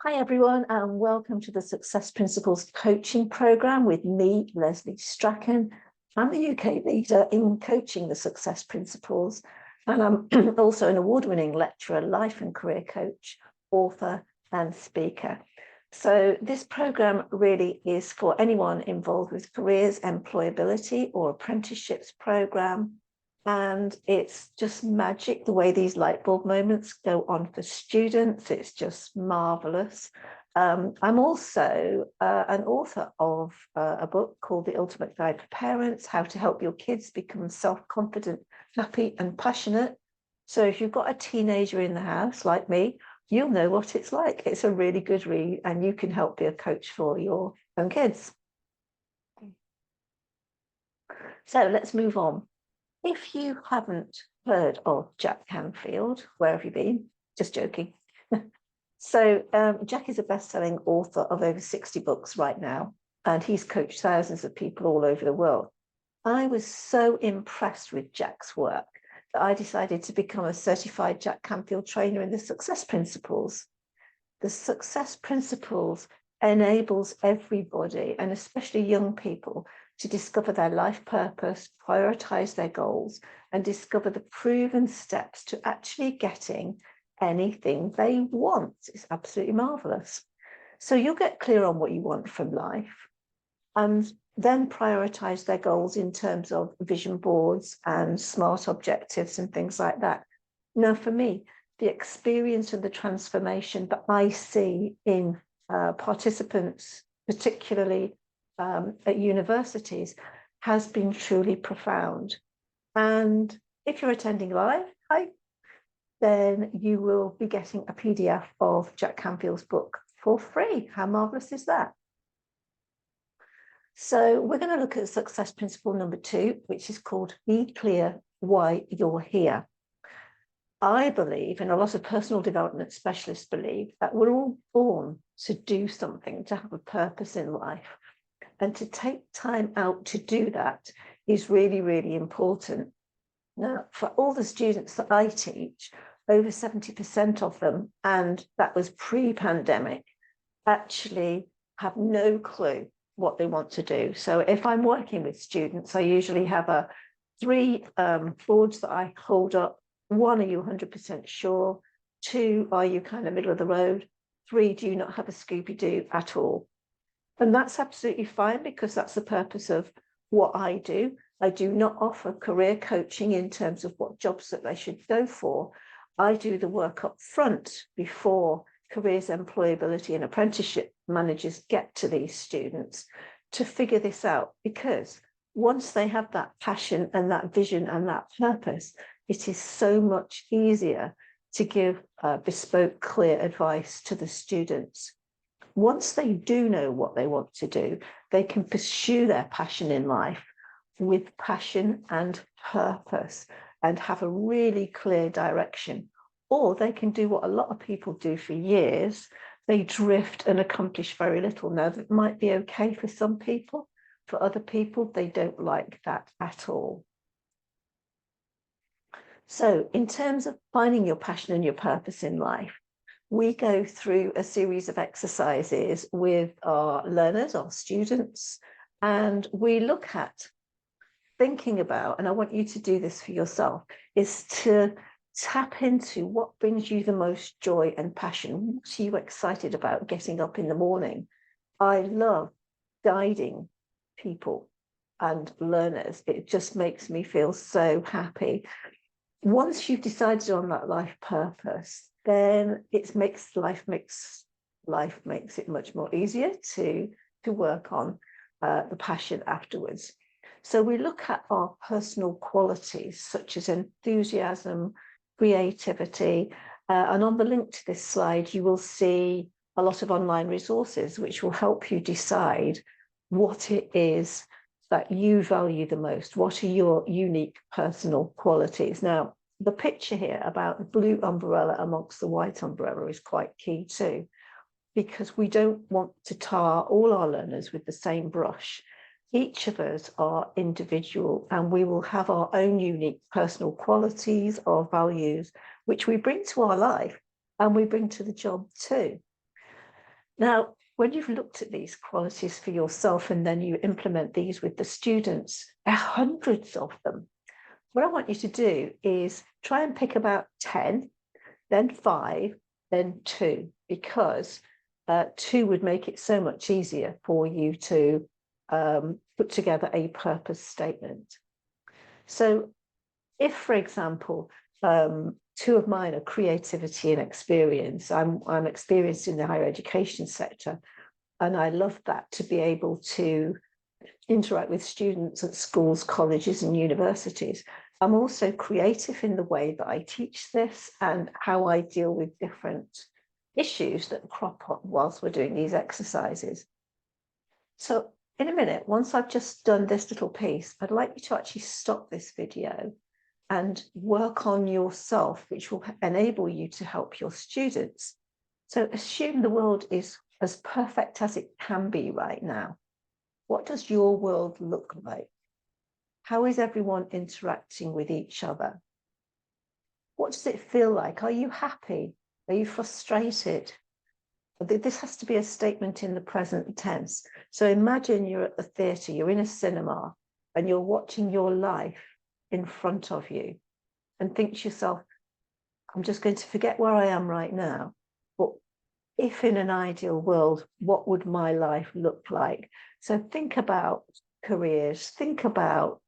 Hi everyone, and welcome to the Success Principles coaching program with me, Leslie Strachan. I'm the UK leader in coaching the Success Principles, and I'm also an award-winning lecturer, life and career coach, author, and speaker. So this program really is for anyone involved with careers, employability, or apprenticeships program. And it's just magic the way these light bulb moments go on for students. It's just marvelous. I'm also an author of a book called The Ultimate Guide for Parents, How to Help Your Kids Become Self-Confident, Happy and Passionate. So if you've got a teenager in the house like me, you'll know what it's like. It's a really good read and you can help be a coach for your own kids. So let's move on. If you haven't heard of Jack Canfield, where have you been? Just joking. So Jack is a best-selling author of over 60 books right now, and he's coached thousands of people all over the world. I was so impressed with Jack's work that I decided to become a certified Jack Canfield trainer in the Success Principles. The Success Principles enables everybody, and especially young people, to discover their life purpose, prioritize their goals, and discover the proven steps to actually getting anything they want. It's absolutely marvelous. So you'll get clear on what you want from life and then prioritize their goals in terms of vision boards and SMART objectives and things like that. Now, for me, the experience and the transformation that I see in participants, particularly at universities, has been truly profound. And if you're attending live, then you will be getting a PDF of Jack Canfield's book for free. How marvelous is that? So we're going to look at success principle number 2, which is called Be Clear Why You're Here. I believe, and a lot of personal development specialists believe, that we're all born to do something, to have a purpose in life. And to take time out to do that is really, really important. Now, for all the students that I teach, over 70% of them, and that was pre-pandemic, actually have no clue what they want to do. So if I'm working with students, I usually have 3 boards that I hold up. 1, are you 100% sure? 2, are you kind of middle of the road? 3, do you not have a Scooby-Doo at all? And that's absolutely fine, because that's the purpose of what I do. I do not offer career coaching in terms of what jobs that they should go for. I do the work up front before careers, employability and apprenticeship managers get to these students to figure this out, because once they have that passion and that vision and that purpose, it is so much easier to give bespoke, clear advice to the students. Once they do know what they want to do, they can pursue their passion in life with passion and purpose and have a really clear direction. Or they can do what a lot of people do for years. They drift and accomplish very little. Now, that might be okay for some people. For other people, they don't like that at all. So in terms of finding your passion and your purpose in life, we go through a series of exercises with our learners, our students, and we look at thinking about, and I want you to do this for yourself, is to tap into what brings you the most joy and passion. What are you excited about getting up in the morning? I love guiding people and learners. It just makes me feel so happy. Once you've decided on that life purpose, then it makes it much more easier to work on the passion afterwards. So we look at our personal qualities such as enthusiasm, creativity, and on the link to this slide, you will see a lot of online resources which will help you decide what it is that you value the most. What are your unique personal qualities? Now, the picture here about the blue umbrella amongst the white umbrella is quite key too, because we don't want to tar all our learners with the same brush. Each of us are individual, and we will have our own unique personal qualities or values, which we bring to our life and we bring to the job too. Now, when you've looked at these qualities for yourself and then you implement these with the students, there are hundreds of them. What I want you to do is try and pick about 10, then 5, then 2, because 2 would make it so much easier for you to put together a purpose statement. So if, for example, 2 of mine are creativity and experience, I'm experienced in the higher education sector, and I love that, to be able to interact with students at schools, colleges, and universities. I'm also creative in the way that I teach this and how I deal with different issues that crop up whilst we're doing these exercises. So in a minute, once I've just done this little piece, I'd like you to actually stop this video and work on yourself, which will enable you to help your students. So assume the world is as perfect as it can be right now. What does your world look like? How is everyone interacting with each other? What does it feel like? Are you happy? Are you frustrated? This has to be a statement in the present tense. So imagine you're at the theatre, you're in a cinema, and you're watching your life in front of you, and think to yourself, I'm just going to forget where I am right now. But if in an ideal world, what would my life look like? So think about careers, think about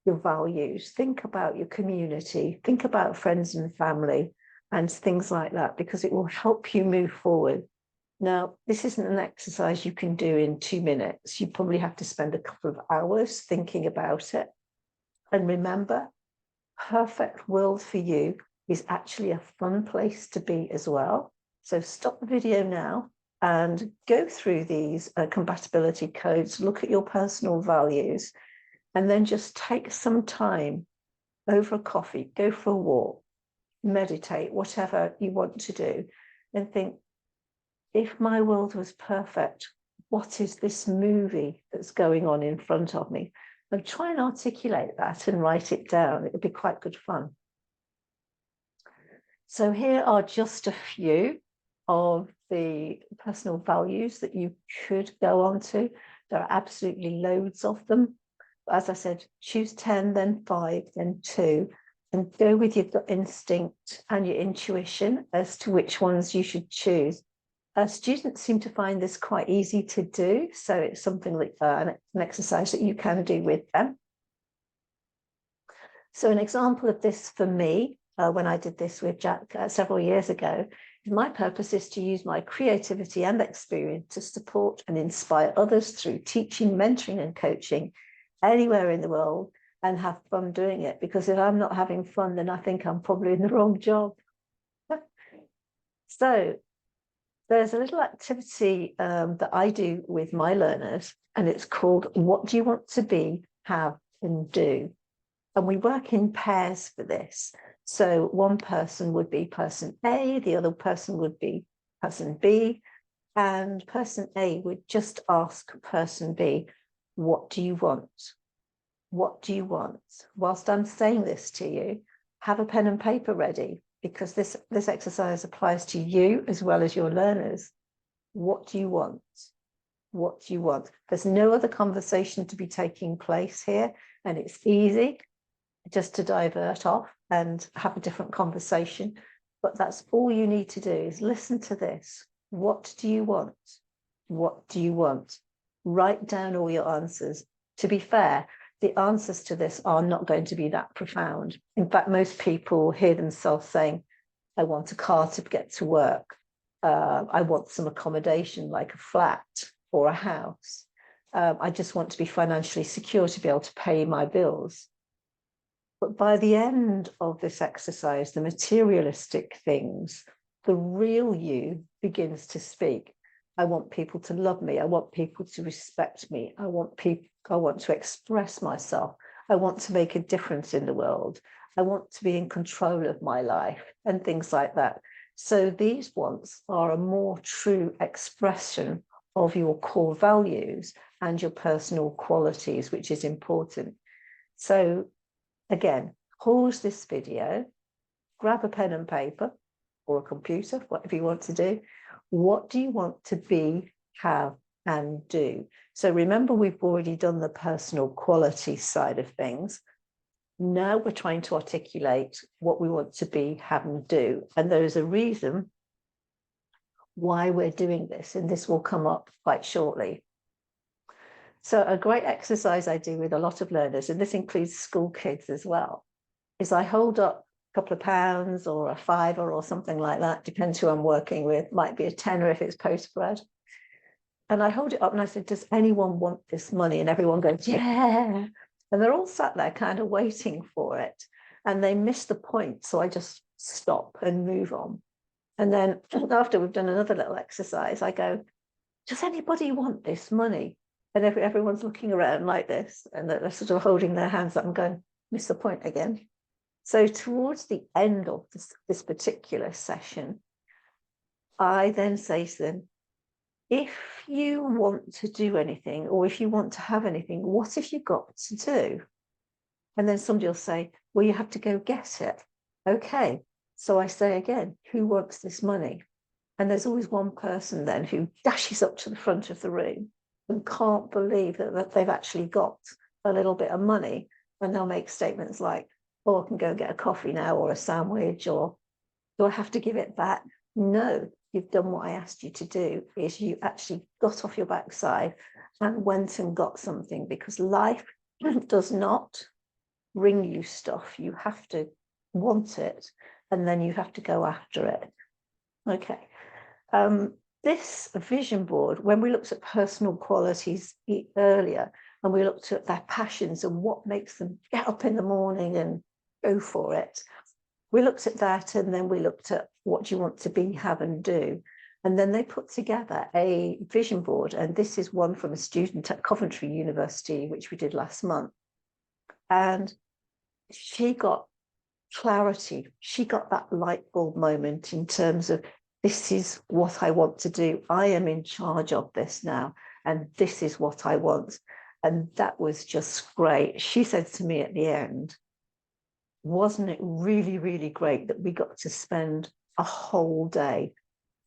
your values, think about your community, think about friends and family and things like that, because it will help you move forward. Now, this isn't an exercise you can do in 2 minutes. You probably have to spend a couple of hours thinking about it. And remember, perfect world for you is actually a fun place to be as well. So stop the video now and go through these compatibility codes, look at your personal values, and then just take some time over a coffee, go for a walk, meditate, whatever you want to do, and think, if my world was perfect, what is this movie that's going on in front of me? And try and articulate that and write it down. It would be quite good fun. So here are just a few of the personal values that you could go on to. There are absolutely loads of them. As I said, choose 10, then 5, then 2, and go with your gut instinct and your intuition as to which ones you should choose. Students seem to find this quite easy to do, so it's something like an exercise that you can do with them. So an example of this for me, when I did this with Jack several years ago, my purpose is to use my creativity and experience to support and inspire others through teaching, mentoring, and coaching anywhere in the world, and have fun doing it. Because if I'm not having fun, then I think I'm probably in the wrong job. So there's a little activity that I do with my learners, and it's called What Do You Want to Be, Have, and Do? And we work in pairs for this. So one person would be person A, the other person would be person B, and person A would just ask person B, what do you want? What do you want? Whilst I'm saying this to you, have a pen and paper ready, because this exercise applies to you as well as your learners. What do you want? What do you want? There's no other conversation to be taking place here, and it's easy just to divert off and have a different conversation. But that's all you need to do, is listen to this. What do you want? What do you want? Write down all your answers. To be fair, the answers to this are not going to be that profound. In fact, most people hear themselves saying, I want a car to get to work. I want some accommodation like a flat or a house. I just want to be financially secure to be able to pay my bills. But by the end of this exercise, the materialistic things, the real you begins to speak. I want people to love me. I want people to respect me. I want to express myself. I want to make a difference in the world. I want to be in control of my life, and things like that. So these wants are a more true expression of your core values and your personal qualities, which is important. So again, pause this video, grab a pen and paper or a computer, whatever you want to do, What do you want to be, have, and do? So remember, we've already done the personal quality side of things. Now we're trying to articulate what we want to be, have, and do. And there is a reason why we're doing this, and this will come up quite shortly. So a great exercise I do with a lot of learners, and this includes school kids as well, is I hold up a couple of pounds or a fiver or something like that, depends who I'm working with, might be a tenner if it's postgrad. And I hold it up and I said, does anyone want this money? And everyone goes, yeah. And they're all sat there kind of waiting for it. And they miss the point. So I just stop and move on. And then after we've done another little exercise, I go, does anybody want this money? And everyone's looking around like this, and they're sort of holding their hands up and going, miss the point again. So towards the end of this particular session, I then say to them, if you want to do anything, or if you want to have anything, what have you got to do? And then somebody will say, well, you have to go get it. Okay. So I say again, who wants this money? And there's always one person then who dashes up to the front of the room and can't believe that they've actually got a little bit of money. And they'll make statements like, oh, I can go get a coffee now, or a sandwich, or do I have to give it back? No, you've done what I asked you to do, is you actually got off your backside and went and got something, because life does not bring you stuff. You have to want it, and then you have to go after it. Okay. This vision board, when we looked at personal qualities earlier, and we looked at their passions and what makes them get up in the morning and go for it, we looked at that, and then we looked at what do you want to be, have, and do. And then they put together a vision board, and this is one from a student at Coventry University, which we did last month. And she got clarity. She got that light bulb moment in terms of, this is what I want to do. I am in charge of this now, and this is what I want. And that was just great. She said to me at the end, wasn't it really, really great that we got to spend a whole day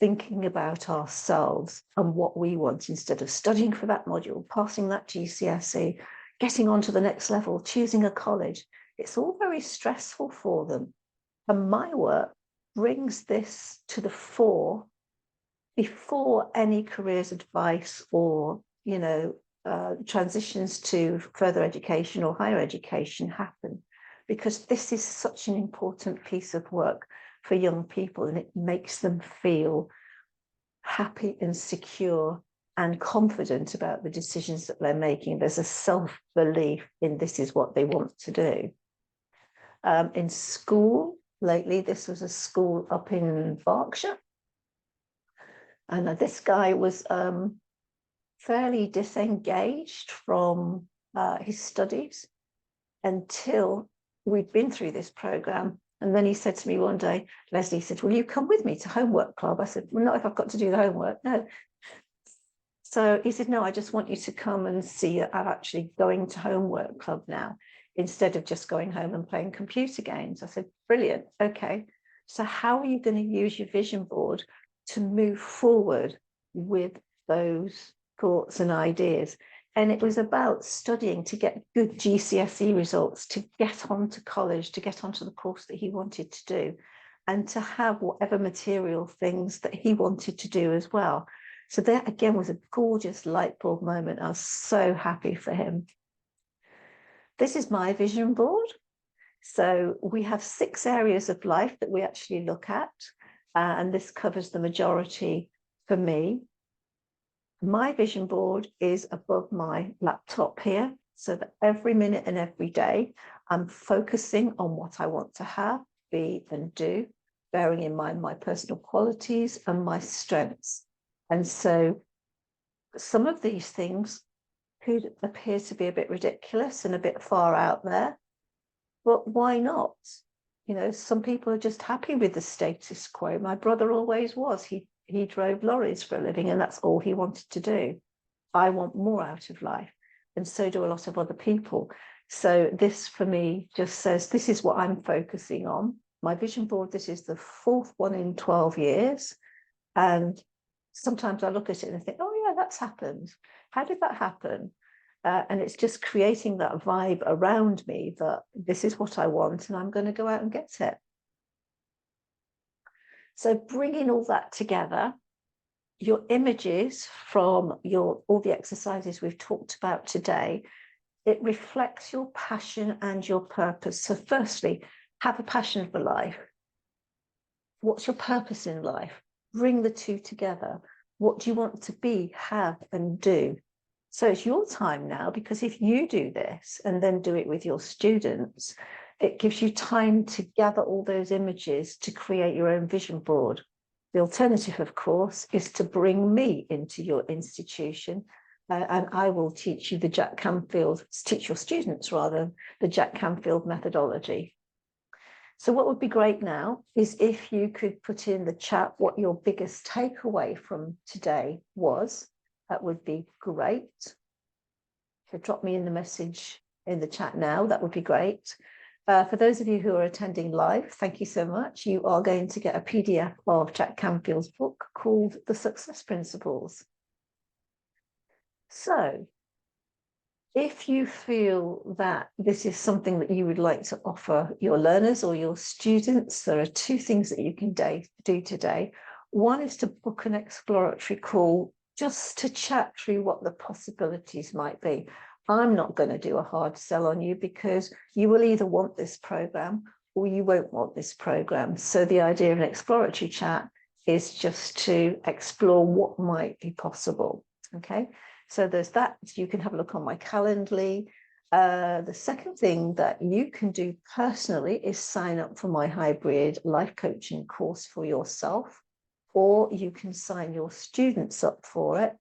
thinking about ourselves and what we want, instead of studying for that module, passing that GCSE, getting on to the next level, choosing a college. It's all very stressful for them. And my work brings this to the fore before any careers advice or, transitions to further education or higher education happen, because this is such an important piece of work for young people, and it makes them feel happy and secure and confident about the decisions that they're making. There's a self-belief in this is what they want to do. In school, lately, this was a school up in Berkshire, and this guy was fairly disengaged from his studies until we'd been through this program. And then he said to me one day, Leslie said, will you come with me to homework club? I said, well, not if I've got to do the homework, no. So he said, no, I just want you to come and see that I'm actually going to homework club now, instead of just going home and playing computer games. I said, brilliant, okay. So how are you going to use your vision board to move forward with those thoughts and ideas? And it was about studying to get good GCSE results, to get onto college, to get onto the course that he wanted to do, and to have whatever material things that he wanted to do as well. So that, again, was a gorgeous light bulb moment. I was so happy for him. This is my vision board. So we have 6 areas of life that we actually look at, and this covers the majority for me. My vision board is above my laptop here, so that every minute and every day I'm focusing on what I want to have, be, and do, bearing in mind my personal qualities and my strengths. And so some of these things could appear to be a bit ridiculous and a bit far out there, but why not? Some people are just happy with the status quo. My brother always was. He drove lorries for a living, and that's all he wanted to do. I want more out of life, and so do a lot of other people. So this, for me, just says, this is what I'm focusing on. My vision board, this is the 4th one in 12 years. And sometimes I look at it and think, oh yeah, that's happened. How did that happen? And it's just creating that vibe around me that this is what I want and I'm going to go out and get it. So bringing all that together, your images from all the exercises we've talked about today, it reflects your passion and your purpose. So firstly, have a passion for life. What's your purpose in life? Bring the two together. What do you want to be, have, and do? So it's your time now, because if you do this and then do it with your students, it gives you time to gather all those images to create your own vision board. The alternative, of course, is to bring me into your institution, and I will teach you teach your students rather, the Jack Canfield methodology. So what would be great now is if you could put in the chat what your biggest takeaway from today was. That would be great. If you drop me in the message in the chat now, that would be great. For those of you who are attending live, thank you so much. You are going to get a PDF of Jack Canfield's book called The Success Principles. So if you feel that this is something that you would like to offer your learners or your students, there are two things that you can do today. One is to book an exploratory call just to chat through what the possibilities might be. I'm not going to do a hard sell on you, because you will either want this program or you won't want this program. So the idea of an exploratory chat is just to explore what might be possible. Okay, so there's that. You can have a look on my Calendly. The second thing that you can do personally is sign up for my hybrid life coaching course for yourself, or you can sign your students up for it.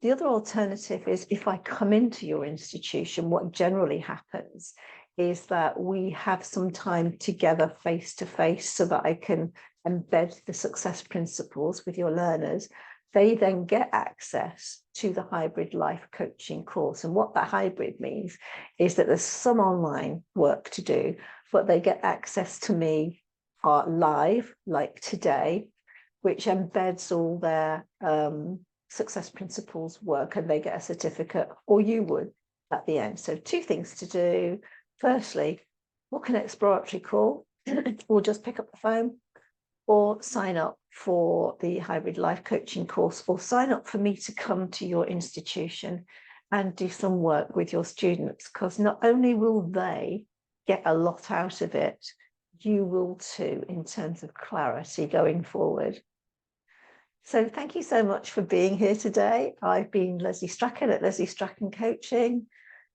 The other alternative is, if I come into your institution, what generally happens is that we have some time together face to face so that I can embed the success principles with your learners. They then get access to the hybrid life coaching course. And what that hybrid means is that there's some online work to do, but they get access to me live, like today, which embeds all their success principles work, and they get a certificate, or you would, at the end. So two things to do. Firstly, book an exploratory call, or just pick up the phone, or sign up for the hybrid life coaching course, or sign up for me to come to your institution and do some work with your students, because not only will they get a lot out of it, you will too, in terms of clarity going forward. So thank you so much for being here today. I've been Leslie Strachan at Leslie Strachan Coaching.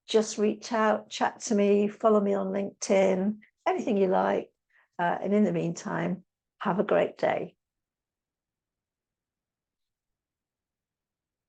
Just reach out, chat to me, follow me on LinkedIn, anything you like. And in the meantime, have a great day.